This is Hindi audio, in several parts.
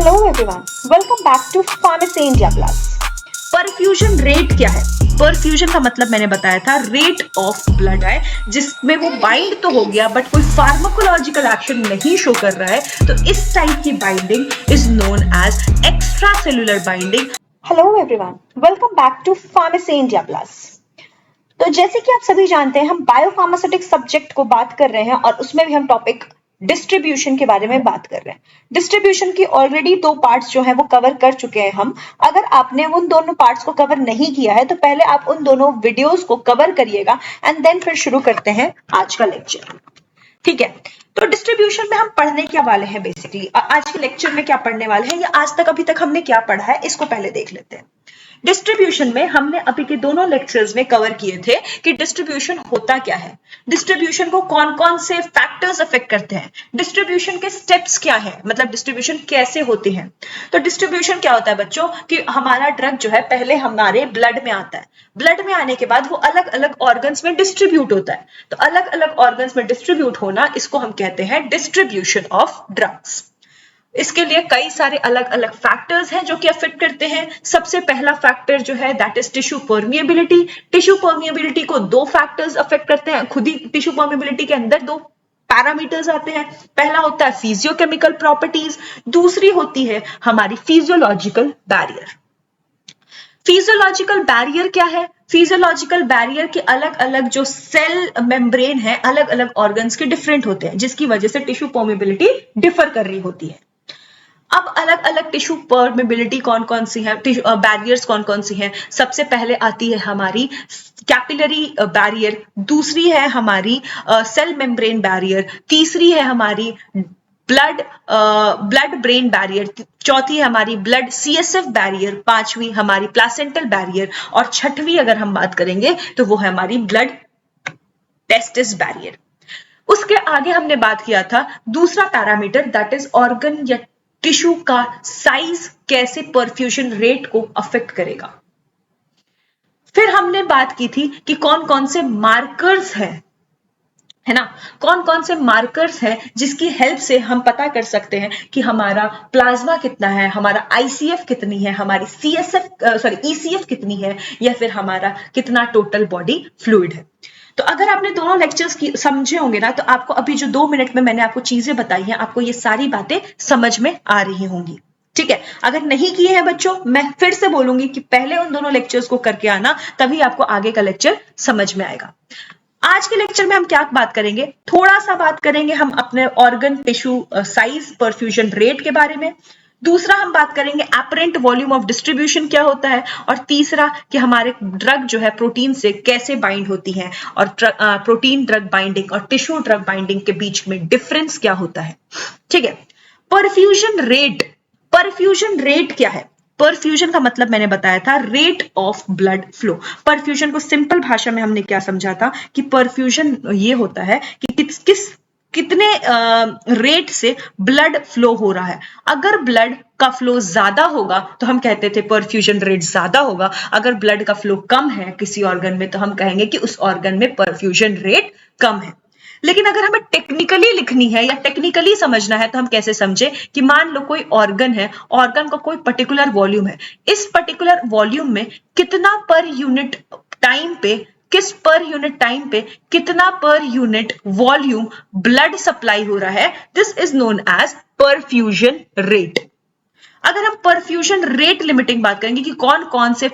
Hello everyone, welcome back to pharmacy India plus. Perfusion rate क्या है? परफ्यूजन का मतलब मैंने बताया था रेट ऑफ ब्लड है, जिसमें वो बाइंड तो हो गया बट कोई फार्माकोलॉजिकल एक्शन नहीं शो कर रहा है, तो इस टाइप की binding is known as extra cellular binding. Hello everyone, welcome back to pharmacy India plus. तो जैसे कि आप सभी जानते हैं, हम बायोफार्मास्यूटिक्स सब्जेक्ट को बात कर रहे हैं और उसमें भी हम टॉपिक डिस्ट्रीब्यूशन के बारे में बात कर रहे हैं। डिस्ट्रीब्यूशन की ऑलरेडी 2 पार्ट्स जो है वो कवर कर चुके हैं हम। अगर आपने उन दोनों पार्ट्स को कवर नहीं किया है तो पहले आप उन दोनों वीडियोस को कवर करिएगा एंड देन फिर शुरू करते हैं आज का लेक्चर। ठीक है, तो डिस्ट्रीब्यूशन में हम पढ़ने क्या वाले हैं बेसिकली, आज के लेक्चर में क्या पढ़ने वाले हैं या आज तक अभी तक हमने क्या पढ़ा है, इसको पहले देख लेते हैं। डिस्ट्रीब्यूशन में हमने अभी के दोनों लेक्चर्स में कवर किए थे कि डिस्ट्रीब्यूशन होता क्या है, डिस्ट्रीब्यूशन को कौन कौन से फैक्टर्स अफेक्ट करते हैं, डिस्ट्रीब्यूशन के स्टेप्स क्या है, मतलब डिस्ट्रीब्यूशन कैसे होती है। तो डिस्ट्रीब्यूशन क्या होता है बच्चों कि हमारा ड्रग जो है पहले हमारे ब्लड में आता है, ब्लड में आने के बाद वो अलग अलग ऑर्गन्स में डिस्ट्रीब्यूट होता है। तो अलग अलग ऑर्गन्स में डिस्ट्रीब्यूट होना, इसको हम कहते हैं डिस्ट्रीब्यूशन ऑफ ड्रग्स। इसके लिए कई सारे अलग अलग फैक्टर्स हैं जो कि अफेक्ट करते हैं। सबसे पहला फैक्टर जो है that is tissue permeability. Tissue permeability को 2 फैक्टर्स अफेक्ट करते हैं। खुद ही टिश्यू परमिएबिलिटी के अंदर 2 पैरामीटर्स आते हैं। पहला होता है फिजियोकेमिकल प्रॉपर्टीज, दूसरी होती है हमारी फिजियोलॉजिकल बैरियर। फिजियोलॉजिकल बैरियर क्या है? फिजियोलॉजिकल बैरियर के अलग अलग जो सेल मेम्ब्रेन है अलग अलग ऑर्गन्स के डिफरेंट होते हैं, जिसकी वजह से टिश्यू परमिएबिलिटी डिफर कर रही होती है। अब अलग अलग टिश्यू परमिएबिलिटी कौन कौन सी है, बैरियर्स कौन कौन सी हैं? सबसे पहले आती है हमारी कैपिलरी बैरियर, दूसरी है हमारी सेल मेम्ब्रेन बैरियर, तीसरी है हमारी ब्लड ब्रेन बैरियर, चौथी है हमारी ब्लड सीएसएफ बैरियर, पांचवी हमारी प्लासेंटल बैरियर और छठवीं अगर हम बात करेंगे तो वो है हमारी ब्लड टेस्टिस बैरियर। उसके आगे हमने बात किया था दूसरा पैरामीटर दैट इज ऑर्गन या टिश्यू का साइज कैसे परफ्यूजन रेट को अफेक्ट करेगा। फिर हमने बात की थी कि कौन कौन से मार्कर्स हैं, है ना, कौन कौन से मार्कर्स हैं जिसकी हेल्प से हम पता कर सकते हैं कि हमारा प्लाज्मा कितना है, हमारा आईसीएफ कितनी है, हमारी ईसीएफ कितनी है, या फिर हमारा कितना टोटल बॉडी फ्लूइड है। तो अगर आपने दोनों लेक्चर्स की समझे होंगे ना, तो आपको अभी जो 2 मिनट में मैंने आपको चीजें बताई हैं, आपको ये सारी बातें समझ में आ रही होंगी। ठीक है, अगर नहीं किए हैं बच्चों, मैं फिर से बोलूंगी कि पहले उन दोनों लेक्चर्स को करके आना, तभी आपको आगे का लेक्चर समझ में आएगा। आज के लेक्चर में हम क्या बात करेंगे, थोड़ा सा बात करेंगे हम अपने organ tissue size perfusion rate के बारे में। दूसरा हम बात करेंगे एपरेंट वॉल्यूम ऑफ डिस्ट्रीब्यूशन क्या होता है, और तीसरा कि हमारे ड्रग जो है प्रोटीन से कैसे बाइंड होती है, और प्रोटीन ड्रग बाइंडिंग और टिश्यू ड्रग बाइंडिंग के बीच में डिफरेंस क्या होता है। ठीक है, परफ्यूजन रेट क्या है? परफ्यूजन का मतलब मैंने बताया था rate of blood flow. Perfusion को सिंपल भाषा में हमने क्या समझा था कि परफ्यूजन ये होता है कि कितने रेट से ब्लड फ्लो हो रहा है। अगर ब्लड का फ्लो ज्यादा होगा तो हम कहते थे परफ्यूजन रेट ज्यादा होगा, अगर ब्लड का फ्लो कम है किसी ऑर्गन में तो हम कहेंगे कि उस ऑर्गन में परफ्यूजन रेट कम है। लेकिन अगर हमें टेक्निकली लिखनी है या टेक्निकली समझना है तो हम कैसे समझे कि मान लो कोई ऑर्गन है, ऑर्गन का कोई पर्टिकुलर वॉल्यूम है, इस पर्टिकुलर वॉल्यूम में कितना पर यूनिट टाइम पे कितना per unit volume blood supply हो रहा है, this is known as perfusion rate. अगर हम परफ्यूजन रेट लिमिटिंग बात करेंगे कि कौन कौन से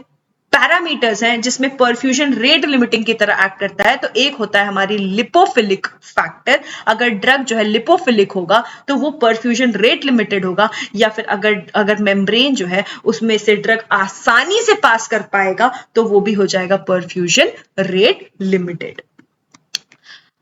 पैरामीटर्स हैं जिसमें परफ्यूजन रेट लिमिटिंग की तरह एक्ट करता है, तो एक होता है हमारी लिपोफिलिक फैक्टर। अगर ड्रग जो है लिपोफिलिक होगा तो वो परफ्यूजन रेट लिमिटेड होगा, या फिर अगर मेम्ब्रेन जो है उसमें से ड्रग आसानी से पास कर पाएगा तो वो भी हो जाएगा परफ्यूजन रेट लिमिटेड।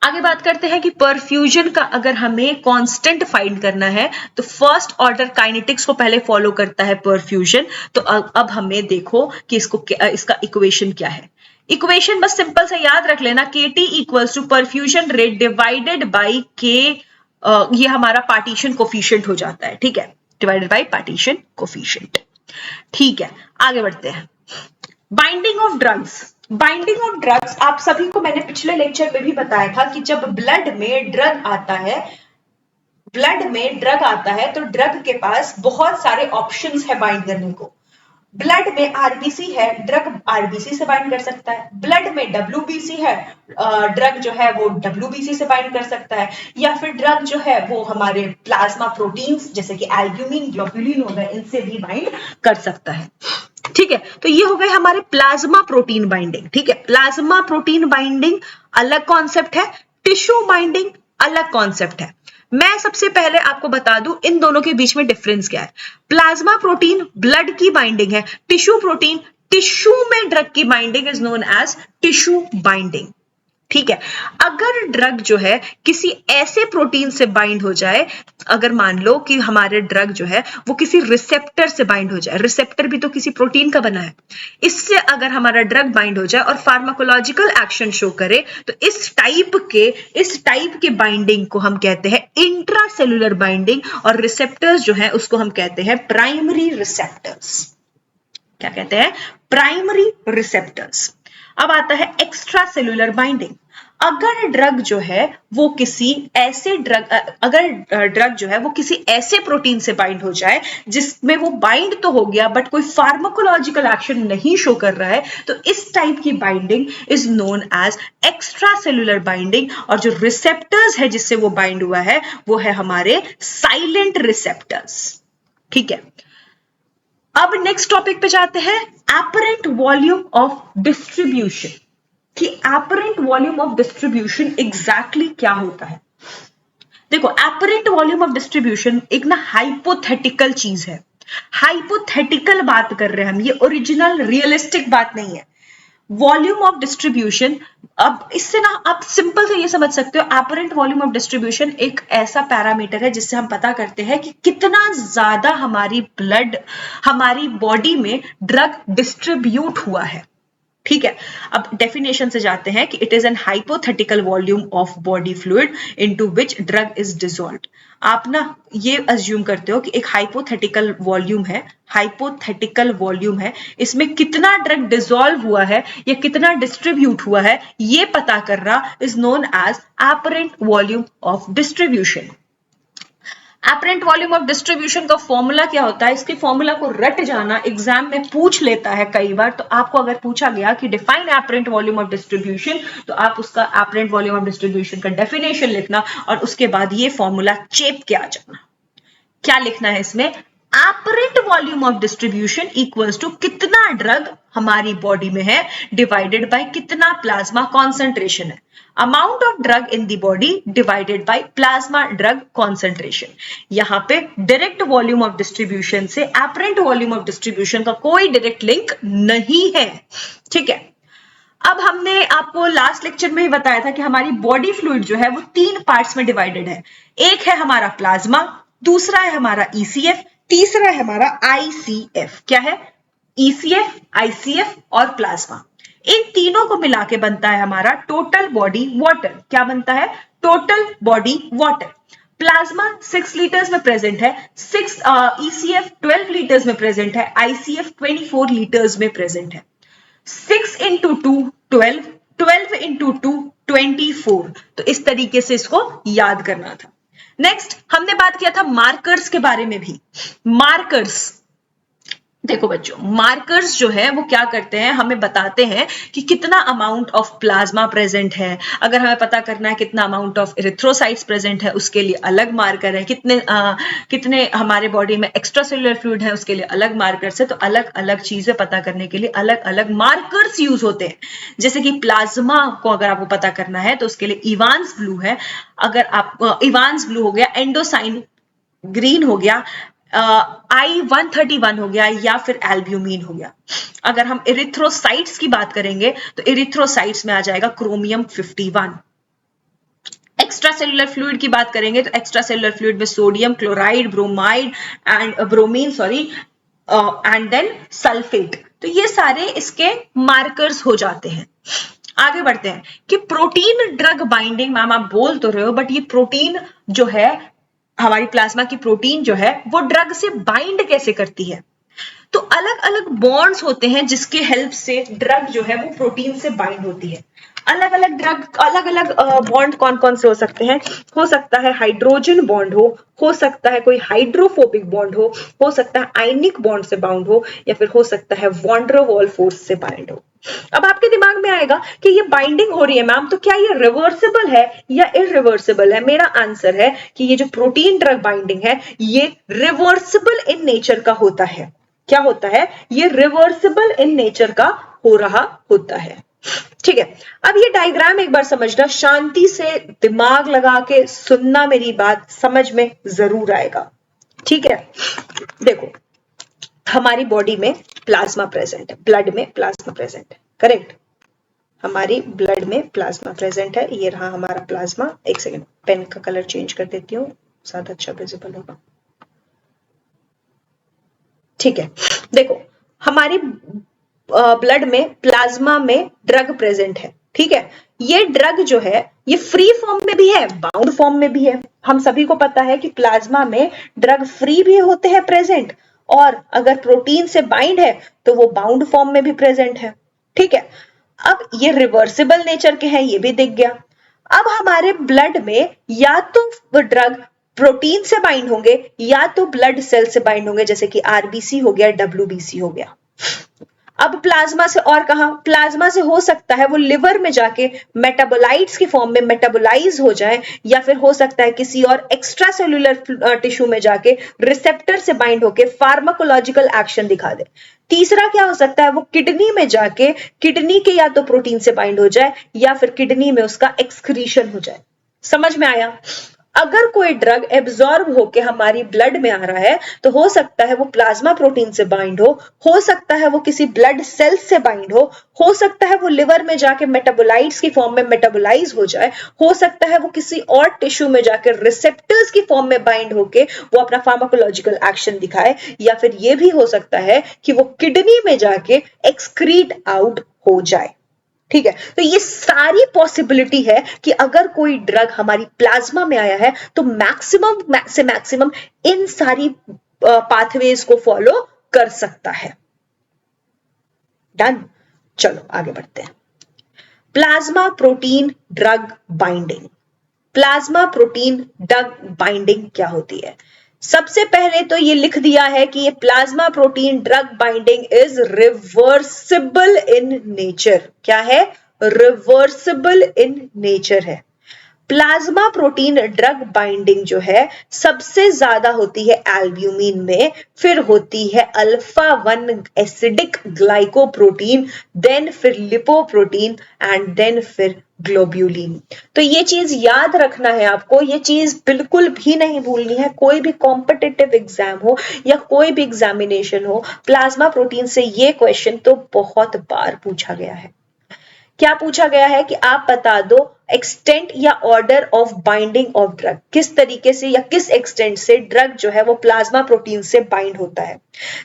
आगे बात करते हैं कि परफ्यूजन का अगर हमें कांस्टेंट फाइंड करना है तो फर्स्ट ऑर्डर काइनेटिक्स को पहले फॉलो करता है परफ्यूजन। तो अब हमें देखो कि इसका इक्वेशन क्या है। इक्वेशन बस सिंपल से याद रख लेना, KT equals to perfusion rate divided by K, ये हमारा पार्टीशन कोफिशिएंट हो जाता है। ठीक है, डिवाइडेड बाई पार्टीशन कोफिशिएंट। ठीक है, आगे बढ़ते हैं। बाइंडिंग ऑफ ड्रग्स आप सभी को मैंने पिछले लेक्चर में भी बताया था कि जब ब्लड में ड्रग आता है, ब्लड में ड्रग आता है तो ड्रग के पास बहुत सारे ऑप्शंस है बाइंड करने को। ब्लड में आरबीसी है, ड्रग आरबीसी से बाइंड कर सकता है। ब्लड में डब्ल्यूबीसी है, ड्रग जो है वो डब्ल्यूबीसी से बाइंड कर सकता है। या फिर ड्रग जो है वो हमारे प्लाज्मा प्रोटीन्स जैसे कि एल्ब्यूमिन, ग्लोबुलिन हो गए, इनसे भी बाइंड कर सकता है। ठीक है, तो ये हो गए हमारे प्लाज्मा प्रोटीन बाइंडिंग। ठीक है, प्लाज्मा प्रोटीन बाइंडिंग अलग कॉन्सेप्ट है, टिश्यू बाइंडिंग अलग कॉन्सेप्ट है। मैं सबसे पहले आपको बता दूं इन दोनों के बीच में डिफरेंस क्या है। प्लाज्मा प्रोटीन ब्लड की बाइंडिंग है, टिश्यू प्रोटीन टिश्यू में ड्रग की binding is known as tissue binding. ठीक है, अगर ड्रग जो है किसी ऐसे प्रोटीन से बाइंड हो जाए, अगर मान लो कि हमारे ड्रग जो है वो किसी रिसेप्टर से बाइंड हो जाए, रिसेप्टर भी तो किसी प्रोटीन का बना है, इससे अगर हमारा ड्रग बाइंड हो जाए और फार्माकोलॉजिकल एक्शन शो करे तो इस टाइप के बाइंडिंग को हम कहते हैं इंट्रासेलुलर बाइंडिंग, और रिसेप्टर्स जो है उसको हम कहते हैं प्राइमरी रिसेप्टर्स। क्या कहते हैं? Primary receptors. अब आता है एक्स्ट्रा सेलुलर बाइंडिंग। अगर ड्रग जो है वो किसी ऐसे ड्रग जो है वो किसी ऐसे प्रोटीन से बाइंड हो जाए जिसमें वो बाइंड तो हो गया बट कोई फार्माकोलॉजिकल एक्शन नहीं शो कर रहा है, तो इस टाइप की binding is known as extra cellular binding. और जो रिसेप्टर्स है जिससे वो बाइंड हुआ है वो है हमारे साइलेंट रिसेप्टर्स। ठीक है, अब नेक्स्ट टॉपिक पे जाते हैं, एपरेंट वॉल्यूम ऑफ डिस्ट्रीब्यूशन। कि apparent volume of distribution exactly क्या होता है। देखो, एपरेंट वॉल्यूम ऑफ डिस्ट्रीब्यूशन एक ना हाइपोथेटिकल चीज है। हाइपोथेटिकल बात कर रहे हैं हम, ये ओरिजिनल रियलिस्टिक बात नहीं है। वॉल्यूम ऑफ डिस्ट्रीब्यूशन, अब इससे ना आप सिंपल से ये समझ सकते हो, एपरेंट वॉल्यूम ऑफ डिस्ट्रीब्यूशन एक ऐसा पैरामीटर है जिससे हम पता करते हैं कि कितना ज्यादा हमारी बॉडी में ड्रग डिस्ट्रीब्यूट हुआ है। ठीक है, अब डेफिनेशन से जाते हैं कि it is an hypothetical volume of body fluid into which drug is dissolved. आप ना ये अज्यूम करते हो कि एक हाइपोथेटिकल वॉल्यूम है, इसमें कितना ड्रग डिसॉल्व हुआ है या कितना डिस्ट्रीब्यूट हुआ है ये पता करना is known as apparent volume of distribution. Apparent volume of distribution का फॉर्मूला क्या होता है, इसके फॉर्मूला को रट जाना एग्जाम में पूछ लेता है कई बार। तो आपको अगर पूछा गया कि define apparent volume of distribution, तो आप उसका एपरेंट वॉल्यूम ऑफ डिस्ट्रीब्यूशन का डेफिनेशन लिखना और उसके बाद ये फॉर्मूला चेप के आ जाना। क्या लिखना है इसमें? Apparent volume of distribution equals to कितना ड्रग हमारी बॉडी में है डिवाइडेड बाय कितना प्लाज्मा कॉन्सेंट्रेशन है। Amount of drug in the body divided by plasma drug concentration. यहां पे डायरेक्ट वॉल्यूम ऑफ डिस्ट्रीब्यूशन से एपरेंट वॉल्यूम ऑफ डिस्ट्रीब्यूशन का कोई डायरेक्ट लिंक नहीं है। ठीक है, अब हमने आपको लास्ट लेक्चर में ही बताया था कि हमारी बॉडी फ्लूइड जो है वो 3 पार्ट्स में डिवाइडेड है। एक है हमारा प्लाज्मा, दूसरा है हमारा ईसीएफ, तीसरा है हमारा आईसीएफ। क्या है? ईसीएफ, आईसीएफ और प्लाज्मा। इन तीनों को मिला के बनता है हमारा टोटल बॉडी वाटर। क्या बनता है? Total body water. Plasma 6 litres में प्रेजेंट है, ईसीएफ 12 लीटर्स में प्रेजेंट है, आईसीएफ 24 लीटर्स में प्रेजेंट है। 6 into 2 12, 12 into 2 24। तो इस तरीके से इसको याद करना था। नेक्स्ट हमने बात किया था मार्कर्स के बारे में भी। मार्कर्स, देखो बच्चों, मार्कर्स जो है वो क्या करते हैं, हमें बताते हैं कि कितना अमाउंट ऑफ प्लाज्मा प्रेजेंट है। अगर हमें पता करना है कितना अमाउंट ऑफ इरिथ्रोसाइट्स प्रेजेंट है उसके लिए अलग मार्कर है, कितने हमारे बॉडी में एक्स्ट्रा सेलुलर फ्लूइड है उसके लिए अलग मार्कर्स है। तो अलग अलग चीजें पता करने के लिए अलग अलग मार्कर्स यूज होते हैं। जैसे कि प्लाज्मा को अगर आपको पता करना है तो उसके लिए इवांस ब्लू है, अगर आप इवांस ब्लू हो गया, एंडोसाइन ग्रीन हो गया, I-131 हो गया, या फिर एल्ब्यूमिन हो गया। अगर हम इरिथ्रोसाइट्स की बात करेंगे तो इरिथ्रोसाइट्स में आ जाएगा क्रोमियम 51। एक्स्ट्रा सेलुलर फ्लूइड की बात करेंगे तो एक्स्ट्रा सेलुलर फ्लूइड में sodium chloride, bromine and then sulphate. तो ये सारे इसके मार्कर्स हो जाते हैं। आगे बढ़ते हैं कि प्रोटीन ड्रग बाइंडिंग, मैम आप बोल तो रहे हो बट ये प्रोटीन जो है, हमारी प्लाज्मा की प्रोटीन जो है वो ड्रग से बाइंड कैसे करती है। तो अलग अलग बॉन्ड्स होते हैं जिसके हेल्प से ड्रग जो है वो प्रोटीन से बाइंड होती है। अलग अलग ड्रग, अलग अलग बॉन्ड कौन कौन से हो सकते हैं? हो सकता है हाइड्रोजन बॉन्ड हो सकता है कोई हाइड्रोफोबिक बॉन्ड हो सकता है आयनिक बॉन्ड से बाउंड हो, या फिर हो सकता है वॉन डेर वाल फोर्स से बाइंड हो। अब आपके दिमाग में आएगा कि ये बाइंडिंग हो रही है मैम, तो क्या ये रिवर्सिबल है या इरिवर्सिबल है? मेरा आंसर है कि ये जो प्रोटीन ड्रग बाइंडिंग है ये रिवर्सिबल इन नेचर का होता है। क्या होता है? ये रिवर्सिबल इन नेचर का हो रहा होता है। ठीक है, अब ये डायग्राम एक बार समझना, शांति से दिमाग लगा के सुनना, मेरी बात समझ में जरूर आएगा। ठीक है, देखो हमारी बॉडी में प्लाज्मा प्रेजेंट है, ब्लड में प्लाज्मा प्रेजेंट है, करेक्ट? हमारी ब्लड में प्लाज्मा प्रेजेंट है, ये रहा हमारा प्लाज्मा। एक सेकेंड, पेन का कलर चेंज कर देती हूँ, ज्यादा अच्छा विजिबल होगा। ठीक है, देखो हमारी ब्लड में प्लाज्मा में ड्रग प्रेजेंट है। ठीक है, ये ड्रग जो है ये फ्री फॉर्म में भी है, बाउंड फॉर्म में भी है। हम सभी को पता है कि प्लाज्मा में ड्रग फ्री भी होते हैं प्रेजेंट, और अगर प्रोटीन से बाइंड है तो वो बाउंड फॉर्म में भी प्रेजेंट है। ठीक है, अब ये रिवर्सिबल नेचर के हैं, ये भी दिख गया। अब हमारे ब्लड में या तो ड्रग प्रोटीन से बाइंड होंगे या तो ब्लड सेल से बाइंड होंगे, जैसे कि आरबीसी हो गया, डब्ल्यूबीसी हो गया। अब प्लाज्मा से, और कहा प्लाज्मा से हो सकता है वो लिवर में जाके मेटाबोलाइट्स की फॉर्म में मेटाबोलाइज हो जाए, या फिर हो सकता है किसी और एक्स्ट्रा सेलुलर टिश्यू में जाके रिसेप्टर से बाइंड होके फार्माकोलॉजिकल एक्शन दिखा दे। तीसरा क्या हो सकता है? वो किडनी में जाके किडनी के या तो प्रोटीन से बाइंड हो जाए या फिर किडनी में उसका एक्सक्रीशन हो जाए। समझ में आया? अगर कोई ड्रग एब्जॉर्ब होके हमारी ब्लड में आ रहा है तो हो सकता है वो प्लाज्मा प्रोटीन से बाइंड हो सकता है वो किसी ब्लड सेल से बाइंड हो सकता है वो लिवर में जाके मेटाबोलाइट्स की फॉर्म में मेटाबोलाइज हो जाए, हो सकता है वो किसी और टिश्यू में जाके रिसेप्टर्स की फॉर्म में बाइंड होके वो अपना फार्माकोलॉजिकल एक्शन दिखाए, या फिर ये भी हो सकता है कि वो किडनी में जाके एक्सक्रीट आउट हो जाए। ठीक है, तो ये सारी पॉसिबिलिटी है कि अगर कोई ड्रग हमारी प्लाज्मा में आया है तो मैक्सिमम से मैक्सिमम इन सारी पाथवेज को फॉलो कर सकता है। डन, चलो आगे बढ़ते हैं। Plasma protein drug binding. Plasma protein drug binding क्या होती है? सबसे पहले तो ये लिख दिया है कि ये plasma protein drug binding is reversible in nature. क्या है? रिवर्सिबल इन नेचर है। प्लाज्मा प्रोटीन ड्रग बाइंडिंग जो है सबसे ज्यादा होती है एल्ब्यूमिन में, फिर होती है अल्फा 1 एसिडिक ग्लाइकोप्रोटीन, देन फिर लिपोप्रोटीन एंड देन फिर ग्लोब्यूलिन। तो ये चीज याद रखना है आपको, ये चीज बिल्कुल भी नहीं भूलनी है। कोई भी कॉम्पिटिटिव एग्जाम हो या कोई भी एग्जामिनेशन हो, प्लाज्मा प्रोटीन से ये क्वेश्चन तो बहुत बार पूछा गया है। क्या पूछा गया है कि आप बता दो एक्सटेंट या order of binding of drug, किस तरीके से या किस एक्सटेंट से ड्रग जो है वो प्लाज्मा प्रोटीन से बाइंड होता है।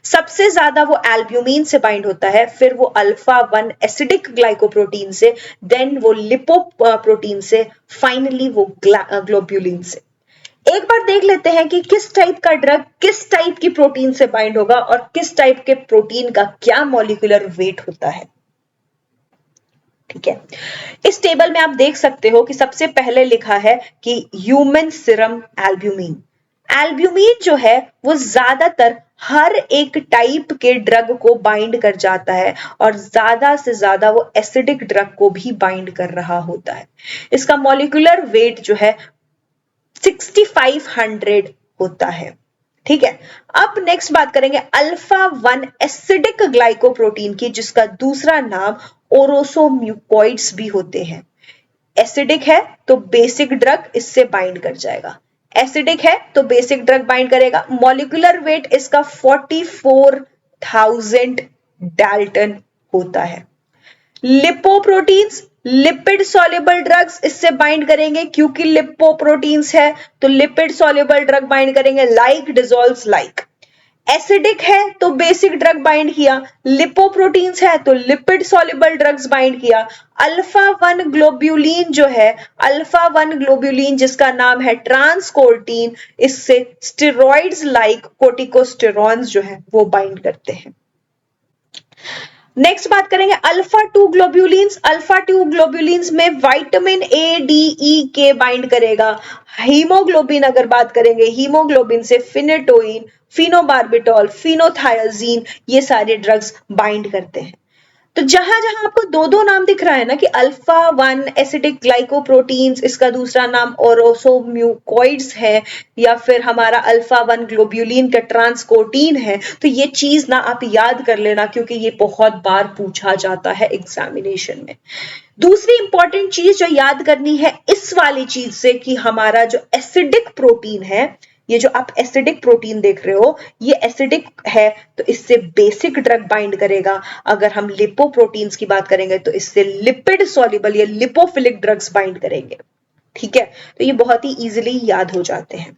सबसे ज्यादा वो एल्ब्यूमिन से बाइंड होता है, फिर वो अल्फा 1 एसिडिक ग्लाइकोप्रोटीन से, देन वो लिपोप्रोटीन से, फाइनली वो ग्लोब्यूलिन से। एक बार देख लेते हैं कि किस टाइप का ड्रग किस टाइप की प्रोटीन से बाइंड होगा और किस टाइप के प्रोटीन का क्या मॉलिक्यूलर वेट होता है। ठीक है, इस टेबल में आप देख सकते हो कि सबसे पहले लिखा है कि ह्यूमन सीरम एल्ब्यूमिन। एल्ब्यूमिन जो है वो ज्यादातर हर एक टाइप के ड्रग को बाइंड कर जाता है और ज्यादा से ज्यादा वो एसिडिक ड्रग को भी बाइंड कर रहा होता है। इसका मॉलिक्यूलर वेट जो है 6500 होता है। ठीक है, अब नेक्स्ट बात करेंगे अल्फा 1 एसिडिक ग्लाइकोप्रोटीन की, जिसका दूसरा नाम ओरोसोम्यूकॉइड्स भी होते हैं। एसिडिक है तो बेसिक ड्रग इससे बाइंड कर जाएगा, एसिडिक है तो बेसिक ड्रग बाइंड करेगा। मॉलिक्यूलर वेट इसका 44,000 डाल्टन होता है। लिपोप्रोटीन्स, लिपिड सॉल्युबल ड्रग्स इससे बाइंड करेंगे, क्योंकि लिपोप्रोटीन्स है तो लिपिड सॉल्युबल ड्रग बाइंड करेंगे, लाइक डिसॉल्व्स लाइक। एसिडिक है तो बेसिक ड्रग बाइंड किया, लिपोप्रोटीन्स है तो लिपिड सॉल्युबल ड्रग्स बाइंड किया। अल्फा 1 ग्लोब्यूलिन जो है, अल्फा 1 ग्लोब्यूलिन जिसका नाम है ट्रांसकोर्टीन, इससे स्टेरॉइड्स लाइक कोर्टिकोस्टेरॉन्स जो है वो बाइंड करते हैं। नेक्स्ट बात करेंगे अल्फा 2 ग्लोब्यूलिन्स। अल्फा 2 ग्लोब्यूलिन्स में विटामिन ए, डी, ई के बाइंड करेगा। हीमोग्लोबिन अगर बात करेंगे, हीमोग्लोबिन से फिनेटोइन, फिनोबार्बिटॉल, फिनोथायाजीन, ये सारे ड्रग्स बाइंड करते हैं। तो जहां जहां आपको दो दो नाम दिख रहा है ना कि अल्फा 1 एसिडिक ग्लाइकोप्रोटीन्स, इसका दूसरा नाम ओरोसोम्यूकॉइड्स है, या फिर हमारा अल्फा 1 ग्लोब्यूलिन का ट्रांसकोटीन है, तो ये चीज ना आप याद कर लेना क्योंकि ये बहुत बार पूछा जाता है एग्जामिनेशन में। दूसरी इंपॉर्टेंट चीज जो याद करनी है इस वाली चीज से कि हमारा जो एसिडिक प्रोटीन है, ये जो आप एसिडिक प्रोटीन देख रहे हो, ये एसिडिक है तो इससे बेसिक ड्रग बाइंड करेगा। अगर हम लिपोप्रोटीन्स की बात करेंगे तो इससे लिपिड सॉल्युबल या लिपोफिलिक ड्रग्स बाइंड करेंगे। ठीक है, तो ये बहुत ही इजीली याद हो जाते हैं।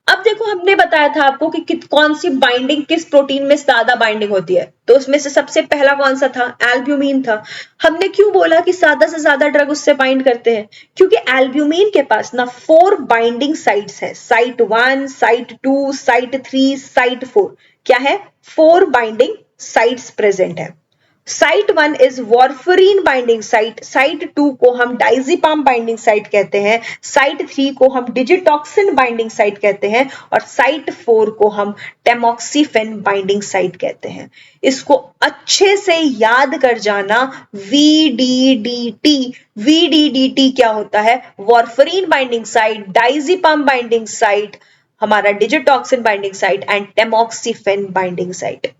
अब देखो हमने बताया था आपको कि कौन सी बाइंडिंग किस प्रोटीन में ज्यादा बाइंडिंग होती है, तो उसमें से सबसे पहला कौन सा था? एल्ब्यूमिन था। हमने क्यों बोला कि ज्यादा से ज्यादा ड्रग उससे बाइंड करते हैं? क्योंकि एल्ब्यूमिन के पास ना 4 बाइंडिंग साइट्स है, साइट 1, साइट 2, साइट 3, साइट 4। क्या है? 4 बाइंडिंग साइट्स प्रेजेंट है। Site 1 is warfarin binding site, site 2 को हम डाइजीपाम बाइंडिंग साइट कहते हैं, साइट 3 को हम डिजिटॉक्सिन बाइंडिंग साइट कहते हैं, और साइट 4 को हम टेमोक्सिफेन बाइंडिंग साइट कहते हैं। इसको अच्छे से याद कर जाना, VDDT। VDDT क्या होता है? Warfarin binding site, diazepam binding site, हमारा digitoxin binding site and tamoxifen binding site.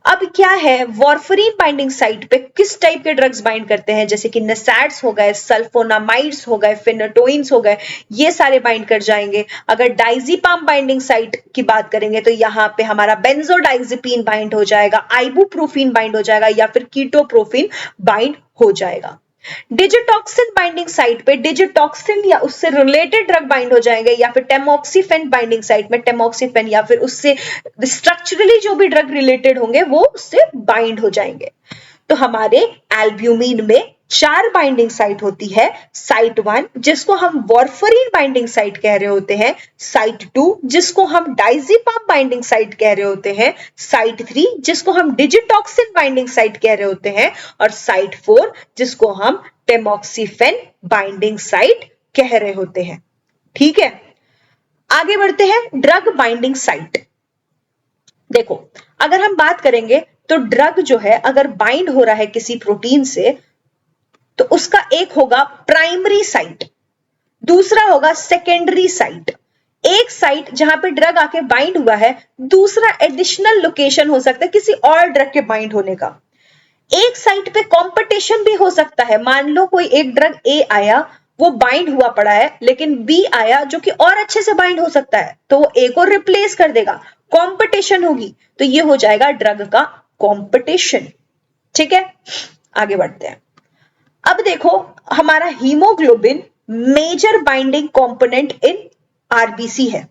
अब क्या है, वॉर्फरीन बाइंडिंग साइट पे किस टाइप के ड्रग्स बाइंड करते हैं? जैसे कि नसैड्स हो गए, सल्फोनामाइड्स हो गए, फिनेटोइंस हो गए, ये सारे बाइंड कर जाएंगे। अगर डाइजीपाम बाइंडिंग साइट की बात करेंगे तो यहाँ पे हमारा बेंजोडाइजीपीन बाइंड हो जाएगा, आइबुप्रोफीन बाइंड हो जाएगा, या फिर कीटोप्रोफीन बाइंड हो जाएगा। डिजिटॉक्सिन बाइंडिंग साइट पे डिजिटॉक्सिन या उससे रिलेटेड ड्रग बाइंड हो जाएंगे, या फिर टेमोक्सिफेन बाइंडिंग साइट में टेमोक्सिफेन या फिर उससे स्ट्रक्चरली जो भी ड्रग रिलेटेड होंगे वो उससे बाइंड हो जाएंगे। तो हमारे एल्ब्यूमिन में 4 बाइंडिंग साइट होती है। साइट 1 जिसको हम वॉर्फरीन बाइंडिंग साइट कह रहे होते हैं, साइट 2 जिसको हम डाइजीपाम बाइंडिंग साइट कह रहे होते हैं, साइट 3 जिसको हम डिजिटॉक्सिन बाइंडिंग साइट कह रहे होते हैं, और साइट 4 जिसको हम टेमोक्सिफेन बाइंडिंग साइट कह रहे होते हैं। ठीक है, आगे बढ़ते हैं। Drug binding site. देखो अगर हम बात करेंगे तो ड्रग जो है अगर बाइंड हो रहा है किसी प्रोटीन से तो उसका एक होगा प्राइमरी साइट, दूसरा होगा सेकेंडरी साइट। एक साइट जहां पे ड्रग आके बाइंड हुआ है, दूसरा एडिशनल लोकेशन हो सकता है किसी और ड्रग के बाइंड होने का। एक साइट पे कंपटीशन भी हो सकता है। मान लो कोई एक ड्रग ए आया, वो बाइंड हुआ पड़ा है, लेकिन बी आया जो कि और अच्छे से बाइंड हो सकता है, तो वो ए को रिप्लेस कर देगा, कंपटीशन होगी, तो ये हो जाएगा ड्रग का कंपटीशन। ठीक है, आगे बढ़ते हैं। अब देखो हमारा haemoglobin major binding component in RBC है।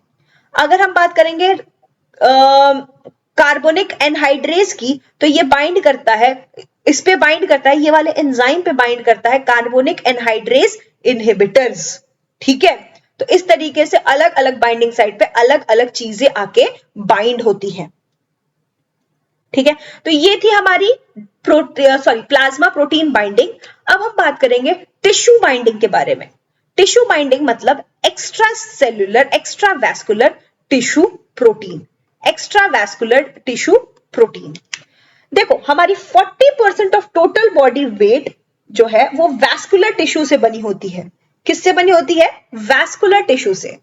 अगर हम बात करेंगे कार्बोनिक एनहाइड्रेज की, तो ये बाइंड करता है, इस पे बाइंड करता है, ये वाले एंजाइम पे बाइंड करता है कार्बोनिक एनहाइड्रेज इनहिबिटर्स। ठीक है, तो इस तरीके से अलग अलग बाइंडिंग साइट पे अलग अलग चीजें आके बाइंड होती हैं। ठीक है, तो ये थी हमारी प्लाज्मा प्रोटीन बाइंडिंग। अब हम बात करेंगे टिश्यू बाइंडिंग के बारे में। टिश्यू बाइंडिंग मतलब extra cellular extra vascular tissue protein, extra vascular tissue protein. देखो हमारी 40% ऑफ टोटल बॉडी वेट जो है वो वैस्कुलर टिश्यू से बनी होती है। किससे बनी होती है? वैस्कुलर टिश्यू से।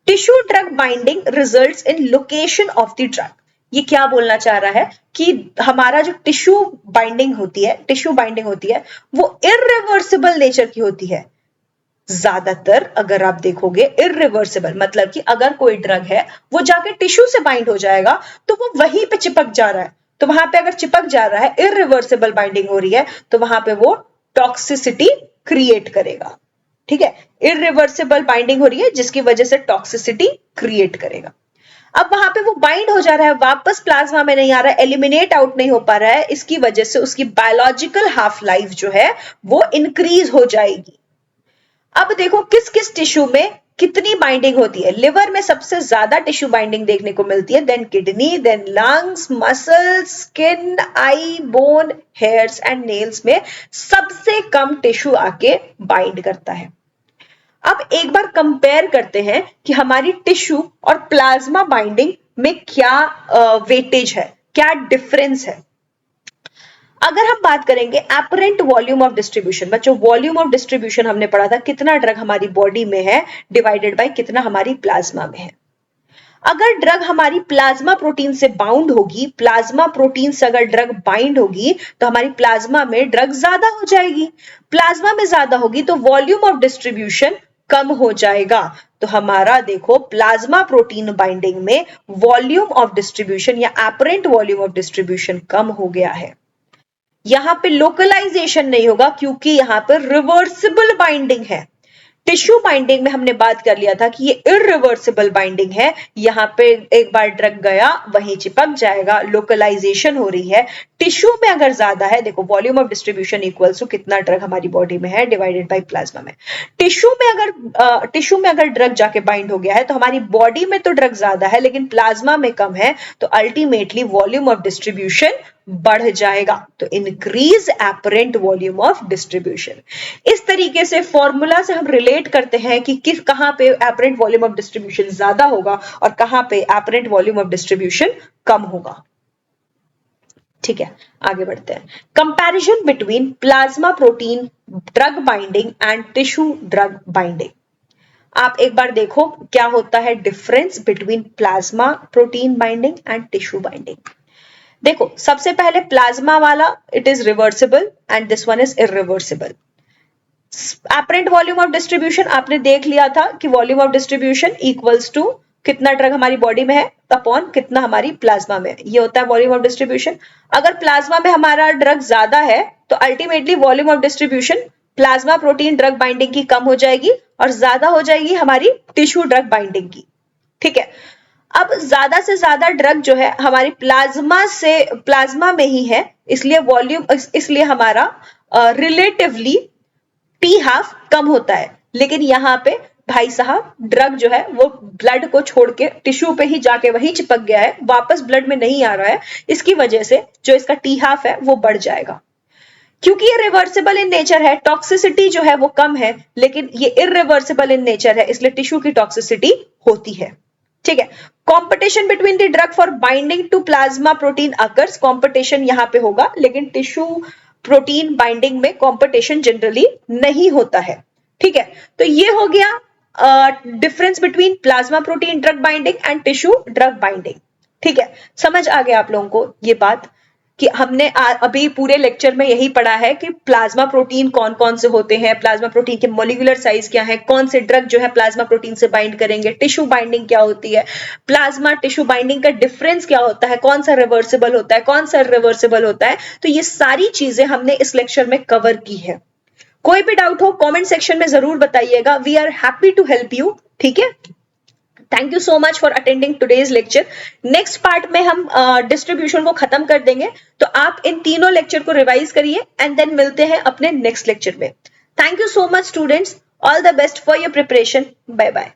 Tissue drug binding results in location of the drug. ये क्या बोलना चाह रहा है कि हमारा जो टिश्यू बाइंडिंग होती है वो इररिवर्सिबल नेचर की होती है। ज्यादातर अगर आप देखोगे इररिवर्सिबल मतलब कि अगर कोई ड्रग है वो जाके टिश्यू से बाइंड हो जाएगा तो वो वहीं पे चिपक जा रहा है, तो वहां पे अगर चिपक जा रहा है, इररिवर्सिबल बाइंडिंग हो रही है, तो वहां पे वो टॉक्सिसिटी क्रिएट करेगा। ठीक है, इररिवर्सिबल बाइंडिंग हो रही है जिसकी वजह से टॉक्सिसिटी क्रिएट करेगा। अब वहां पे वो बाइंड हो जा रहा है, वापस प्लाज्मा में नहीं आ रहा है, एलिमिनेट आउट नहीं हो पा रहा है, इसकी वजह से उसकी बायोलॉजिकल हाफ लाइफ जो है वो इंक्रीज हो जाएगी। अब देखो किस किस टिश्यू में कितनी बाइंडिंग होती है? लिवर में सबसे ज्यादा टिश्यू बाइंडिंग देखने को मिलती है, then kidney, then lungs, muscles, skin, eye, bone, hairs and nails में सबसे कम टिश्यू आके बाइंड करता है। अब एक बार कंपेयर करते हैं कि हमारी टिश्यू और प्लाज्मा बाइंडिंग में क्या वेटेज है, क्या डिफरेंस है। अगर हम बात करेंगे एपरेंट वॉल्यूम ऑफ डिस्ट्रीब्यूशन, बच्चों वॉल्यूम ऑफ डिस्ट्रीब्यूशन हमने पढ़ा था, कितना ड्रग हमारी बॉडी में है डिवाइडेड बाय कितना हमारी प्लाज्मा में है। अगर ड्रग हमारी प्लाज्मा प्रोटीन से बाउंड होगी, प्लाज्मा प्रोटीन से अगर ड्रग बाइंड होगी तो हमारी प्लाज्मा में ड्रग ज्यादा हो जाएगी, प्लाज्मा में ज्यादा होगी तो वॉल्यूम ऑफ डिस्ट्रीब्यूशन कम हो जाएगा। तो हमारा देखो प्लाज्मा प्रोटीन बाइंडिंग में वॉल्यूम ऑफ डिस्ट्रीब्यूशन या एपरेंट वॉल्यूम ऑफ डिस्ट्रीब्यूशन कम हो गया है। यहां पे लोकलाइजेशन नहीं होगा क्योंकि यहां पर रिवर्सिबल बाइंडिंग है। टिश्यू बाइंडिंग में हमने बात कर लिया था कि ये इररिवर्सिबल बाइंडिंग है, यहां पे एक बार ड्रग गया वहीं चिपक जाएगा, लोकलाइजेशन हो रही है। टिश्यू में अगर ज्यादा है, देखो volume of distribution equals to कितना ड्रग हमारी बॉडी में है डिवाइडेड बाय प्लाज्मा में। टिश्यू में अगर ड्रग जाके बाइंड हो गया है तो हमारी बॉडी में तो ड्रग ज्यादा है लेकिन प्लाज्मा में कम है, तो अल्टीमेटली वॉल्यूम ऑफ डिस्ट्रीब्यूशन बढ़ जाएगा, तो increase apparent volume of distribution. इस तरीके से फॉर्मूला से हम रिलेट करते हैं कि किस कहां पे एपरेंट वॉल्यूम ऑफ डिस्ट्रीब्यूशन ज्यादा होगा और कहां पे एपरेंट वॉल्यूम ऑफ डिस्ट्रीब्यूशन कम होगा। ठीक है, आगे बढ़ते हैं। Comparison between plasma protein drug binding and tissue drug binding. आप एक बार देखो क्या होता है difference between plasma protein binding and tissue binding. देखो सबसे पहले प्लाज्मा वाला it is reversible and this one is irreversible. Apparent volume of distribution आपने देख लिया था कि volume of distribution equals to कितना ड्रग हमारी बॉडी में है अपॉन कितना हमारी प्लाज्मा में, ये होता है वॉल्यूम ऑफ डिस्ट्रीब्यूशन। अगर प्लाज्मा में हमारा ड्रग ज्यादा है तो ultimately volume of distribution plasma protein drug binding की कम हो जाएगी और ज्यादा हो जाएगी हमारी टिश्यू ड्रग बाइंडिंग की। ठीक है, अब ज्यादा से ज्यादा ड्रग जो है हमारी प्लाज्मा में ही है, इसलिए हमारा रिलेटिवली टी हाफ कम होता है। लेकिन यहाँ पे भाई साहब ड्रग जो है वो ब्लड को छोड़ के टिश्यू पे ही जाके वही चिपक गया है, वापस ब्लड में नहीं आ रहा है, इसकी वजह से जो इसका टी हाफ है वो बढ़ जाएगा। क्योंकि ये रिवर्सिबल इन नेचर है, टॉक्सिसिटी जो है वो कम है, लेकिन ये इररिवर्सिबल इन नेचर है इसलिए टिश्यू की टॉक्सिसिटी होती है। ठीक है, competition between the drug for binding to plasma protein occurs, competition यहां पे होगा लेकिन टिश्यू प्रोटीन बाइंडिंग में कंपटीशन जनरली नहीं होता है। ठीक है, तो ये हो गया difference between plasma protein drug binding and tissue drug binding. ठीक है, समझ आ गया आप लोगों को ये बात कि हमने अभी पूरे लेक्चर में यही पढ़ा है कि प्लाज्मा प्रोटीन कौन कौन से होते हैं, प्लाज्मा प्रोटीन के मॉलिक्यूलर साइज क्या है, कौन से ड्रग जो है प्लाज्मा प्रोटीन से बाइंड करेंगे, टिश्यू बाइंडिंग क्या होती है, प्लाज्मा टिश्यू बाइंडिंग का डिफरेंस क्या होता है, कौन सा रिवर्सिबल होता है, कौन सा रिवर्सिबल होता है। तो ये सारी चीजें हमने इस लेक्चर में कवर की है। कोई भी डाउट हो कमेंट सेक्शन में जरूर बताइएगा, we are happy to help you. ठीक है, thank you so much for attending today's lecture. Next part में हम डिस्ट्रीब्यूशन को खत्म कर देंगे, तो आप इन तीनों लेक्चर को रिवाइज करिए एंड देन मिलते हैं अपने नेक्स्ट लेक्चर में। Thank you so much students, all the best for your preparation, bye bye.